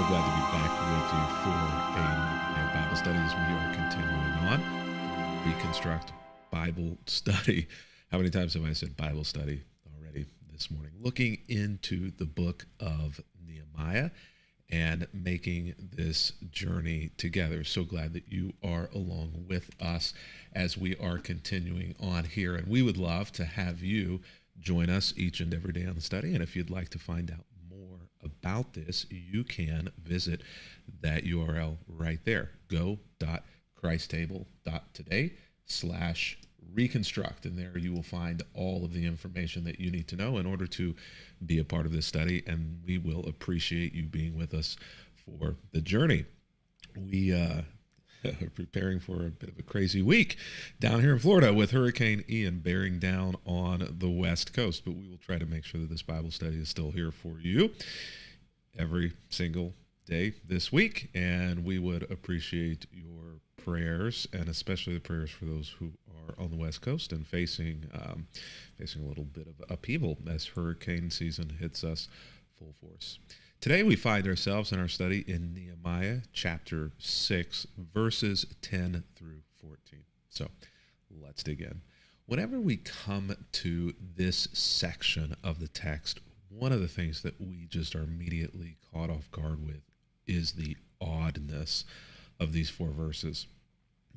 So glad to be back with you for a Bible study as we are continuing on reConstruct Bible study. How many times have I said Bible study already this morning? Looking into the book of Nehemiah and making this journey together. So glad that you are along with us as we are continuing on here. And we would love to have you join us each and every day on the study. And if you'd like to find out more about this, you can visit that URL right there. go.christtable.today/reconstruct. And there you will find all of the information that you need to know in order to be a part of this study. And we will appreciate you being with us for the journey. We are preparing for a bit of a crazy week down here in Florida with Hurricane Ian bearing down on the West Coast. But we will try to make sure that this Bible study is still here for you every single day this week. And we would appreciate your prayers, and especially the prayers for those who are on the West Coast and facing a little bit of upheaval as hurricane season hits us full force. Today we find ourselves in our study in Nehemiah chapter 6, verses 10 through 14. So let's dig in. Whenever we come to this section of the text, one of the things that we just are immediately caught off guard with is the oddness of these four verses.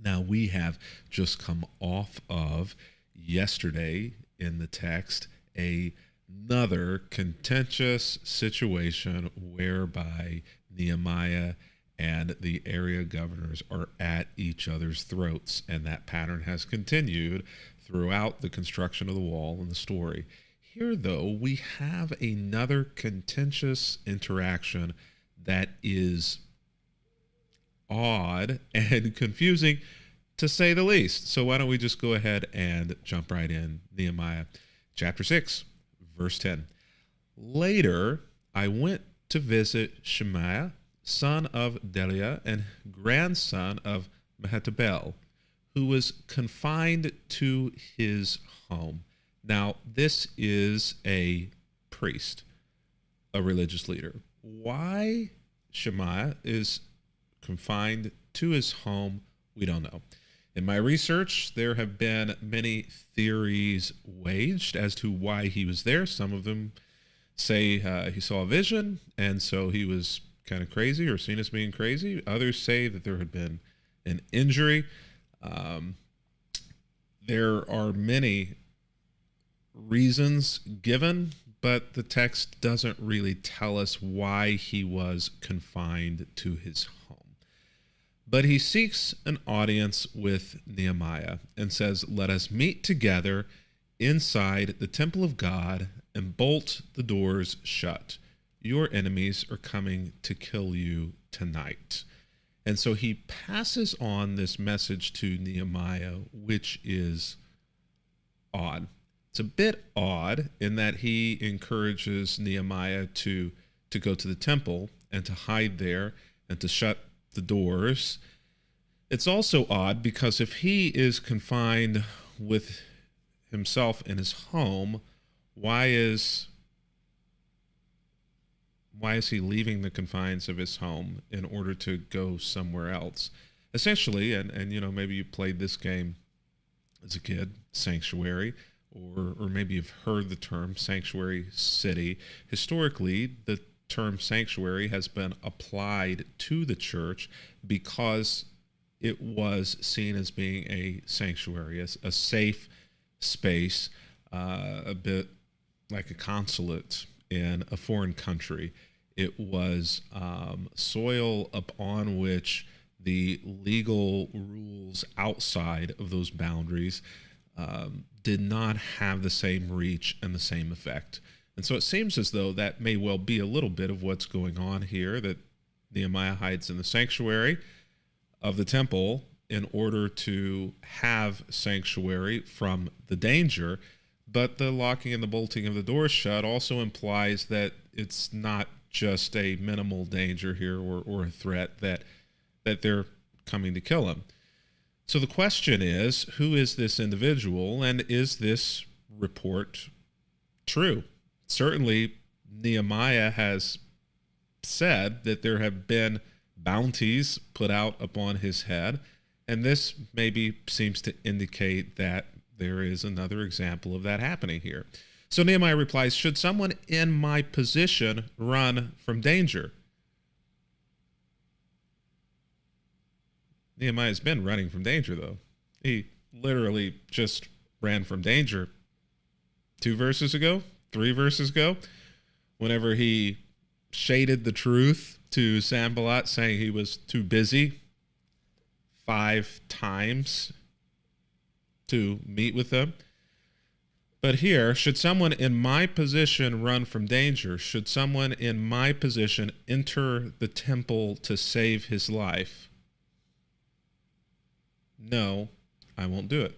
Now, we have just come off of yesterday in the text another contentious situation whereby Nehemiah and the area governors are at each other's throats, and that pattern has continued throughout the construction of the wall and the story. Here, though, we have another contentious interaction that is odd and confusing, to say the least. So why don't we just go ahead and jump right in. Nehemiah chapter 6, verse 10. Later, I went to visit Shemaiah, son of Deliah and grandson of Mehetabel, who was confined to his home. Now, this is a priest, a religious leader. Why Shemaiah is confined to his home, we don't know. In my research, there have been many theories waged as to why he was there. Some of them say he saw a vision, and so he was kind of crazy or seen as being crazy. Others say that there had been an injury. There are many reasons given, but the text doesn't really tell us why he was confined to his home. But he seeks an audience with Nehemiah and says, "Let us meet together inside the temple of God and bolt the doors shut. Your enemies are coming to kill you tonight." And so he passes on this message to Nehemiah, which is odd. It's a bit odd in that he encourages Nehemiah to go to the temple and to hide there and to shut the doors. It's also odd because if he is confined with himself in his home, why is he leaving the confines of his home in order to go somewhere else? Essentially, and you know, maybe you played this game as a kid, Sanctuary, or maybe you've heard the term sanctuary city. Historically, the term sanctuary has been applied to the church because it was seen as being a sanctuary, as a safe space, a bit like a consulate in a foreign country. It was soil upon which the legal rules outside of those boundaries did not have the same reach and the same effect. And so it seems as though that may well be a little bit of what's going on here, that Nehemiah hides in the sanctuary of the temple in order to have sanctuary from the danger. But the locking and the bolting of the doors shut also implies that it's not just a minimal danger here or a threat that they're coming to kill him. So the question is, who is this individual, and is this report true? Certainly, Nehemiah has said that there have been bounties put out upon his head, and this maybe seems to indicate that there is another example of that happening here. So Nehemiah replies, should someone in my position run from danger? Nehemiah's been running from danger, though. He literally just ran from danger 2 verses ago, 3 verses ago, whenever he shaded the truth to Sanballat, saying he was too busy 5 times to meet with them. But here, should someone in my position run from danger? Should someone in my position enter the temple to save his life? No, I won't do it.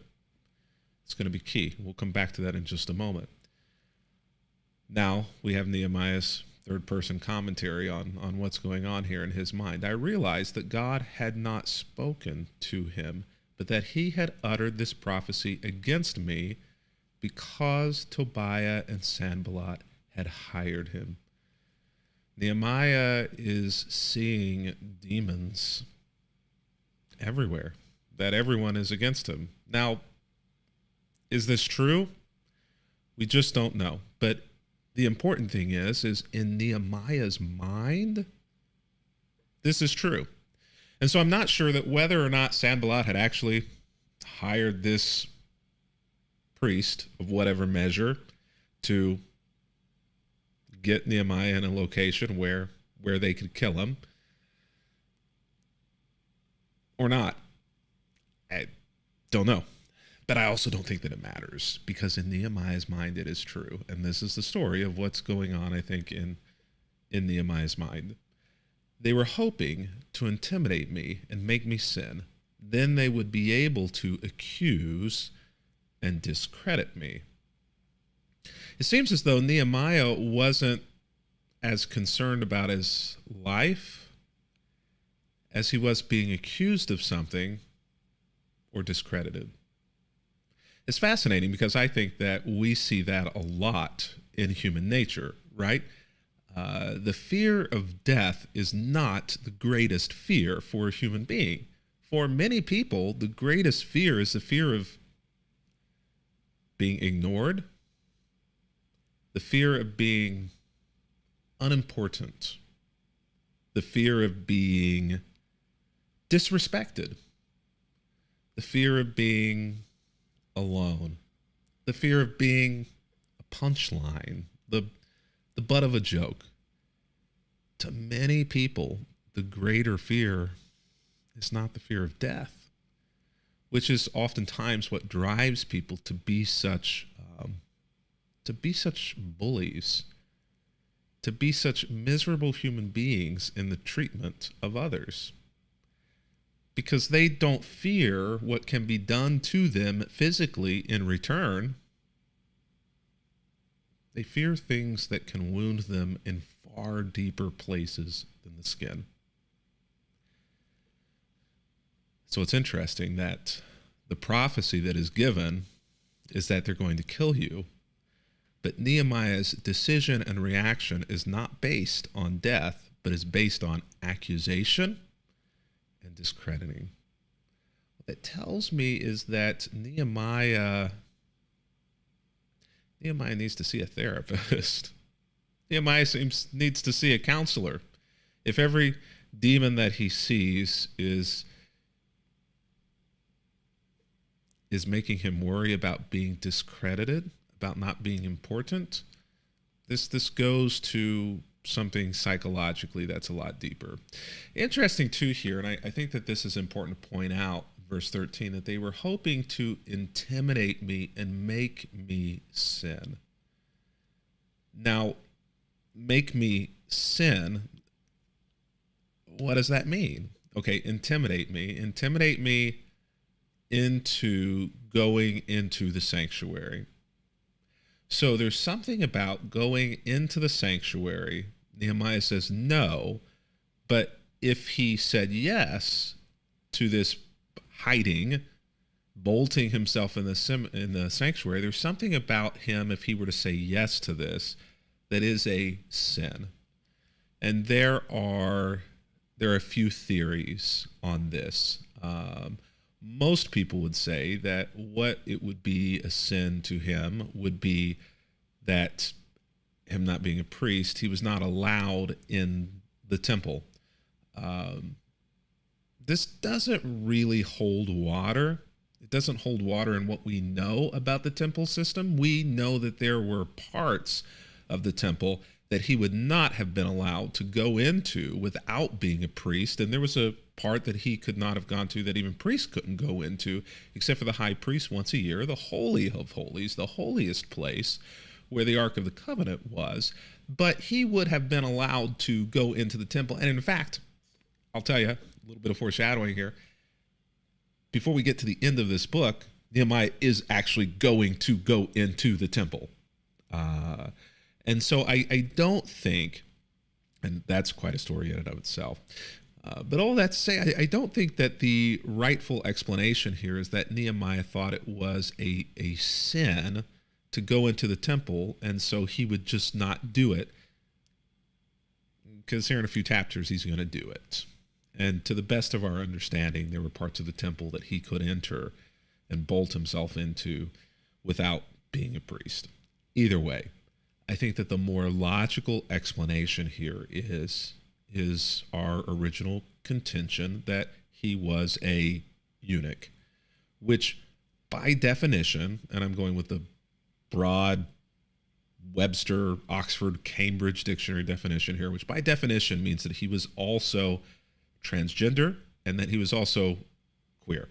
It's going to be key. We'll come back to that in just a moment. Now, we have Nehemiah's third-person commentary on what's going on here in his mind. I realized that God had not spoken to him, but that he had uttered this prophecy against me because Tobiah and Sanballat had hired him. Nehemiah is seeing demons everywhere, that everyone is against him. Now, is this true? We just don't know. But the important thing is in Nehemiah's mind, this is true. And so I'm not sure that whether or not Sanballat had actually hired this priest of whatever measure to get Nehemiah in a location where they could kill him or not. I don't know. But I also don't think that it matters, because in Nehemiah's mind it is true. And this is the story of what's going on, I think, in Nehemiah's mind. They were hoping to intimidate me and make me sin. Then they would be able to accuse and discredit me. It seems as though Nehemiah wasn't as concerned about his life as he was being accused of something or discredited. It's fascinating because I think that we see that a lot in human nature, right? The fear of death is not the greatest fear for a human being. For many people, the greatest fear is the fear of being ignored, the fear of being unimportant, the fear of being disrespected, the fear of being alone, the fear of being a punchline, the butt of a joke. To many people, the greater fear is not the fear of death, which is oftentimes what drives people to be such bullies, to be such miserable human beings in the treatment of others, because they don't fear what can be done to them physically in return. They fear things that can wound them in far deeper places than the skin. So it's interesting that the prophecy that is given is that they're going to kill you. But Nehemiah's decision and reaction is not based on death, but is based on accusation and discrediting. What that tells me is that Nehemiah needs to see a therapist. Nehemiah needs to see a counselor. If every demon that he sees is making him worry about being discredited, about not being important, this goes to something psychologically that's a lot deeper. Interesting too here, and I think that this is important to point out, verse 13, that they were hoping to intimidate me and make me sin. Now, make me sin, what does that mean? Okay, intimidate me into going into the sanctuary. So there's something about going into the sanctuary. Nehemiah says no, but if he said yes to this hiding, bolting himself in the sanctuary, there's something about him, if he were to say yes to this, that is a sin. And there are a few theories on this. Most people would say that what it would be a sin to him would be that him not being a priest, he was not allowed in the temple. This doesn't really hold water. It doesn't hold water in what we know about the temple system. We know that there were parts of the temple that he would not have been allowed to go into without being a priest. And there was a part that he could not have gone to that even priests couldn't go into, except for the high priest once a year, the Holy of Holies, the holiest place where the Ark of the Covenant was. But he would have been allowed to go into the temple. And in fact, I'll tell you, a little bit of foreshadowing here. Before we get to the end of this book, Nehemiah is actually going to go into the temple. And so I don't think, and that's quite a story in and of itself, but all that to say, I don't think that the rightful explanation here is that Nehemiah thought it was a sin to go into the temple, and so he would just not do it, because here in a few chapters he's going to do it. And to the best of our understanding, there were parts of the temple that he could enter and bolt himself into without being a priest. Either way, I think that the more logical explanation here is our original contention that he was a eunuch, which by definition, and I'm going with the broad Webster, Oxford, Cambridge dictionary definition here, which by definition means that he was also transgender and that he was also queer.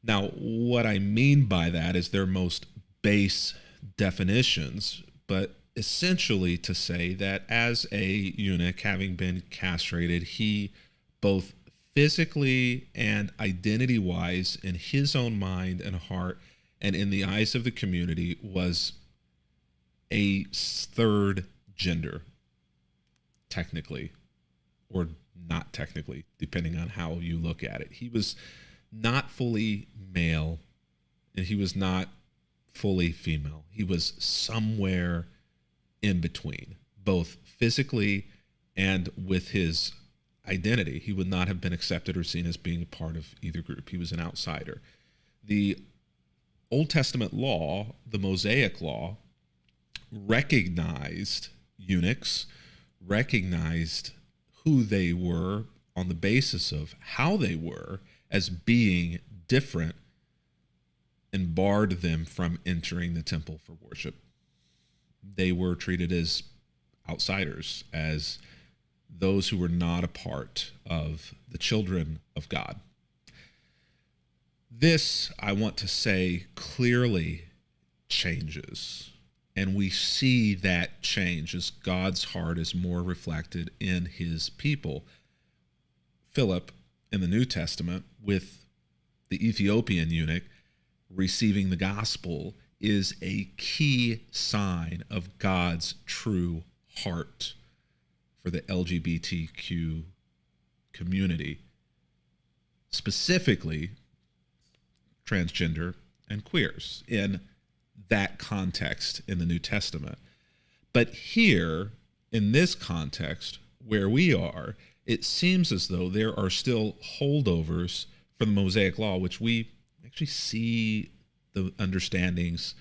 Now, what I mean by that is their most base definitions, but essentially to say that as a eunuch, having been castrated, he both physically and identity-wise in his own mind and heart and in the eyes of the community was a third gender, technically, or not technically, depending on how you look at it. He was not fully male and he was not fully female. He was somewhere in between, both physically and with his identity. He would not have been accepted or seen as being a part of either group. He was an outsider. The Old Testament law, the Mosaic law, recognized eunuchs, recognized who they were on the basis of how they were as being different, and barred them from entering the temple for worship. They were treated as outsiders, as those who were not a part of the children of God. This, I want to say, clearly changes. And we see that change as God's heart is more reflected in his people. Philip, in the New Testament, with the Ethiopian eunuch receiving the gospel, is a key sign of God's true heart for the LGBTQ community, specifically transgender and queers in that context in the New Testament. But here, in this context, where we are, it seems as though there are still holdovers from the Mosaic Law, which we actually see the understandings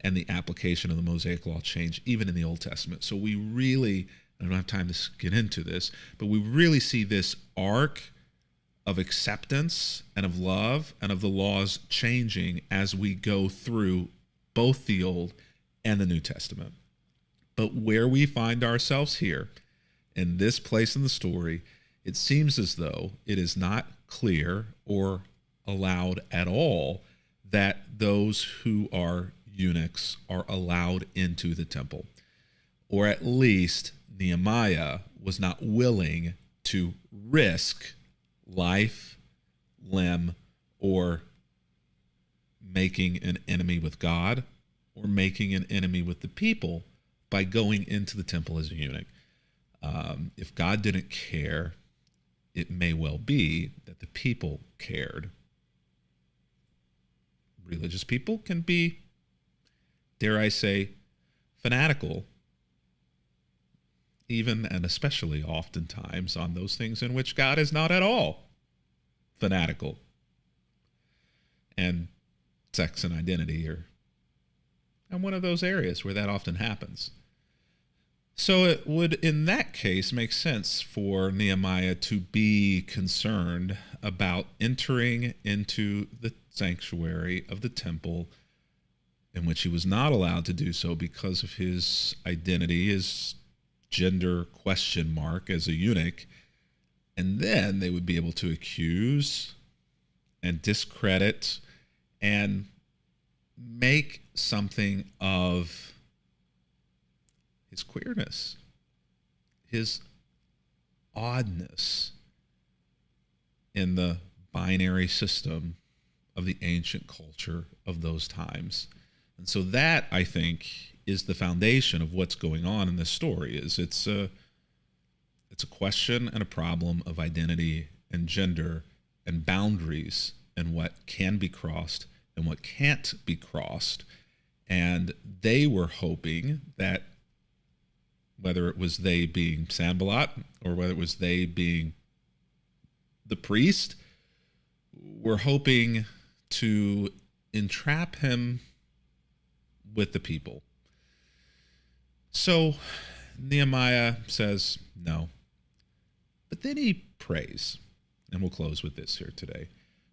and the application of the Mosaic Law change even in the Old Testament. So we really, I don't have time to get into this, but we really see this arc of acceptance and of love and of the laws changing as we go through both the Old and the New Testament. But where we find ourselves here, in this place in the story, it seems as though it is not clear or allowed at all that those who are eunuchs are allowed into the temple. Or at least Nehemiah was not willing to risk life, limb, or making an enemy with God or making an enemy with the people by going into the temple as a eunuch. If God didn't care, it may well be that the people cared. Religious people can be, dare I say, fanatical even and especially oftentimes on those things in which God is not at all fanatical. And sex and identity are one of those areas where that often happens. So it would, in that case, make sense for Nehemiah to be concerned about entering into the sanctuary of the temple, in which he was not allowed to do so because of his identity, his gender question mark as a eunuch. And then they would be able to accuse and discredit and make something of his queerness, his oddness in the binary system of the ancient culture of those times. And so that, I think, is the foundation of what's going on in this story. It's a question and a problem of identity and gender and boundaries and what can be crossed and what can't be crossed. And they were hoping that, whether it was they being Sanballat or whether it was they being the priest, were hoping to entrap him with the people. So Nehemiah says no. But then he prays, and we'll close with this here today.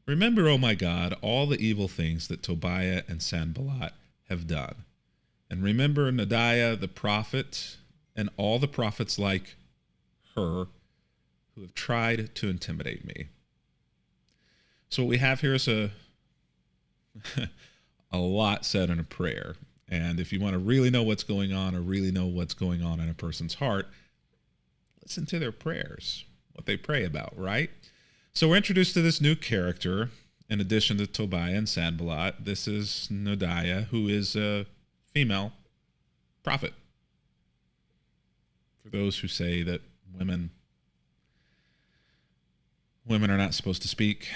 Remember, O my God, all the evil things that Tobiah and Sanballat have done. And remember Nehemiah the prophet and all the prophets like her who have tried to intimidate me. So what we have here is a lot said in a prayer. And if you want to really know what's going on or really know what's going on in a person's heart, listen to their prayers, what they pray about, right? So we're introduced to this new character in addition to Tobiah and Sanballat. This is Nehemiah, who is a female prophet. For those who say that women are not supposed to speak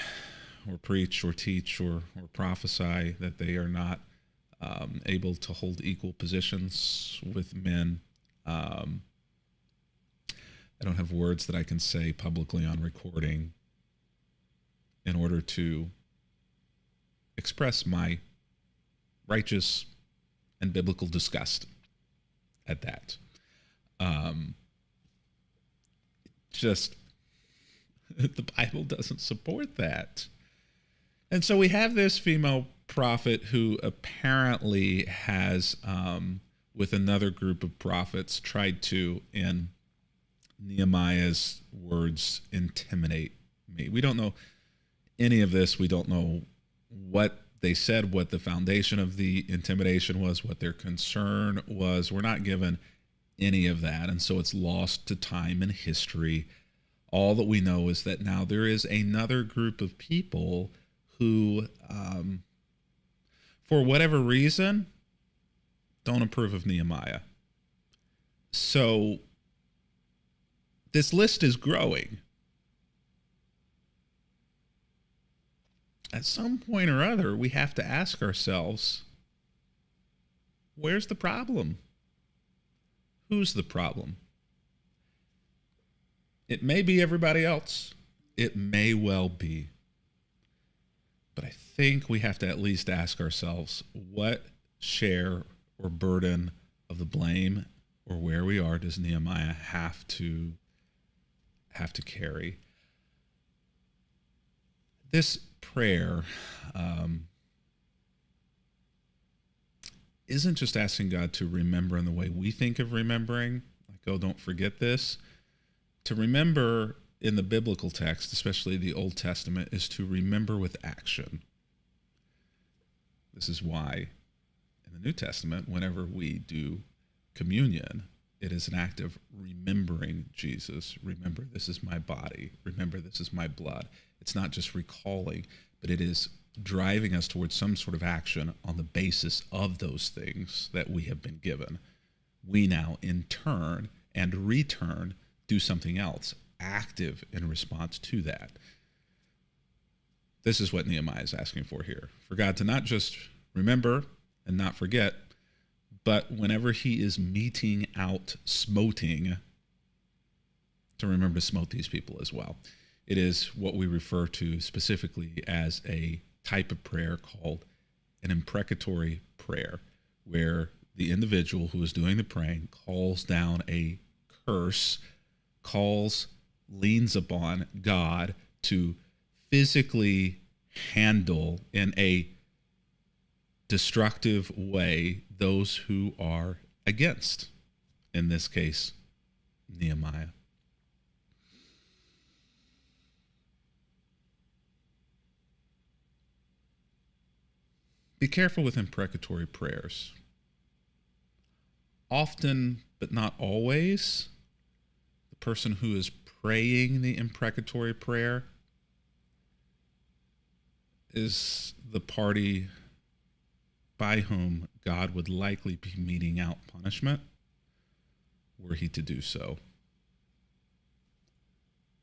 or preach or teach or prophesy, that they are not able to hold equal positions with men. I don't have words that I can say publicly on recording in order to express my righteous and biblical disgust at that. Just the Bible doesn't support that. And so we have this female prophet who apparently has, with another group of prophets, tried to, in Nehemiah's words, intimidate me. We don't know any of this. We don't know what they said, what the foundation of the intimidation was, what their concern was. We're not given any of that, and so it's lost to time and history. All that we know is that now there is another group of people who, for whatever reason, don't approve of Nehemiah. So this list is growing. At some point or other, we have to ask ourselves, where's the problem? Who's the problem? It may be everybody else. It may well be. But I think we have to at least ask ourselves, what share or burden of the blame or where we are does Nehemiah have to carry? This prayer isn't just asking God to remember in the way we think of remembering, like, oh, don't forget this. To remember in the biblical text, especially the Old Testament, is to remember with action. This is why in the New Testament, whenever we do communion, it is an act of remembering Jesus. Remember, this is my body. Remember, this is my blood. It's not just recalling, but it is driving us towards some sort of action on the basis of those things that we have been given. We now, in turn and return, do something else, active in response to that. This is what Nehemiah is asking for here, for God to not just remember and not forget, but whenever he is meting out smoting to remember to smote these people as well. It is what we refer to specifically as a type of prayer called an imprecatory prayer, where the individual who is doing the praying calls down a curse, leans upon God to physically handle in a destructive way those who are against, in this case, Nehemiah. Be careful with imprecatory prayers. Often, but not always, the person who is praying the imprecatory prayer is the party by whom God would likely be meting out punishment were he to do so.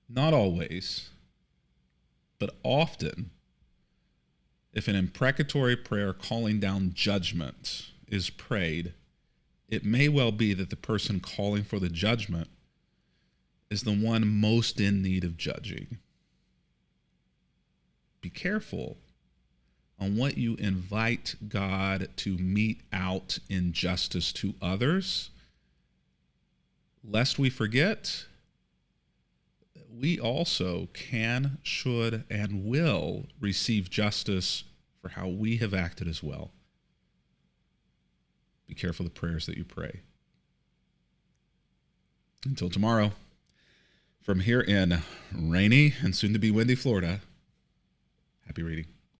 Not always, but often, if an imprecatory prayer calling down judgment is prayed, it may well be that the person calling for the judgment is the one most in need of judging. Be careful on what you invite God to mete out in justice to others, lest we forget that we also can, should, and will receive justice for how we have acted as well. Be careful of the prayers that you pray. Until tomorrow, from here in rainy and soon to be windy Florida, happy reading.